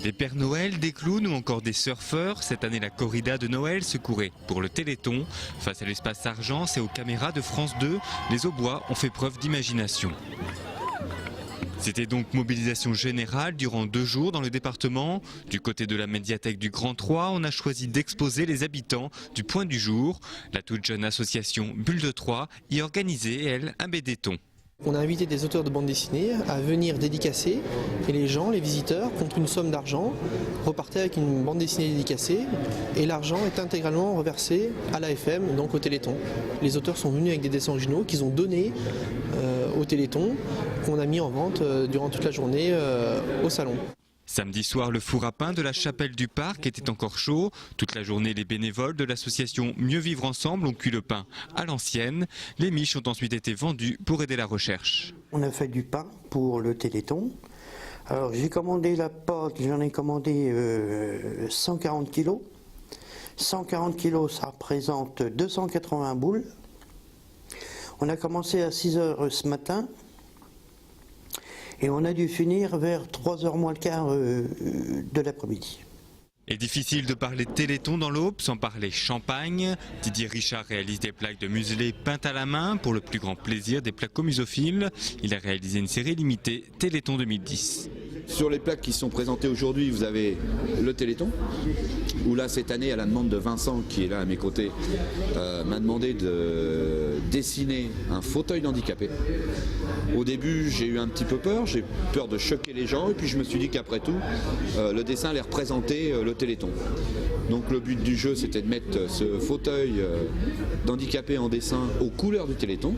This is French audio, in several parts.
Des Pères Noël, des clowns ou encore des surfeurs, cette année la corrida de Noël se courait pour le Téléthon. Face à l'espace Argence et aux caméras de France 2, les Aubois ont fait preuve d'imagination. C'était donc mobilisation générale durant 2 jours dans le département. Du côté de la médiathèque du Grand Troyes, on a choisi d'exposer les habitants du Point du Jour. La toute jeune association Bulle de Troyes y organisait, elle, un BD-ton. On a invité des auteurs de bande dessinée à venir dédicacer et les gens, les visiteurs, contre une somme d'argent, repartaient avec une bande dessinée dédicacée et l'argent est intégralement reversé à l'AFM, donc au Téléthon. Les auteurs sont venus avec des dessins originaux qu'ils ont donnés au Téléthon, qu'on a mis en vente durant toute la journée au salon. Samedi soir, le four à pain de la chapelle du parc était encore chaud. Toute la journée, les bénévoles de l'association Mieux Vivre Ensemble ont cuit le pain à l'ancienne. Les miches ont ensuite été vendues pour aider la recherche. On a fait du pain pour le Téléthon. Alors j'ai commandé la pâte, j'en ai commandé 140 kilos. 140 kilos, ça représente 280 boules. On a commencé à 6 h ce matin. Et on a dû finir vers 3 h moins le quart de l'après-midi. Et difficile de parler Téléthon dans l'Aube sans parler champagne. Didier Richard réalise des plaques de muselé peintes à la main pour le plus grand plaisir des placomusophiles. Il a réalisé une série limitée Téléthon 2010. Sur les plaques qui sont présentées aujourd'hui, vous avez le Téléthon, où là cette année à la demande de Vincent qui est là à mes côtés, m'a demandé de dessiner un fauteuil d'handicapé. Au début j'ai eu un petit peu peur, j'ai peur de choquer les gens et puis je me suis dit qu'après tout le dessin allait représenter le Téléthon. Donc le but du jeu c'était de mettre ce fauteuil d'handicapé en dessin aux couleurs du Téléthon,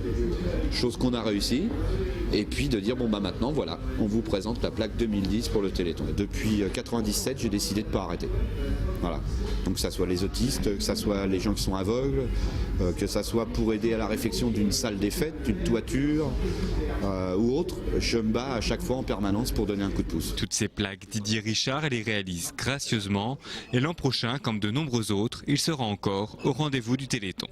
chose qu'on a réussi, et puis de dire bon bah maintenant voilà, on vous présente la plaque 2010 pour le Téléthon. Depuis 1997 j'ai décidé de ne pas arrêter. Voilà. Donc que ce soit les autistes, que ce soit les gens qui sont aveugles, que ce soit pour aider à la réfection d'une salle des fêtes, d'une toiture ou autre, je me bats à chaque fois en permanence pour donner un coup de pouce. Toutes ces plaques, Didier Richard les réalise gracieusement et l'an prochain, comme de nombreux autres, il sera encore au rendez-vous du Téléthon.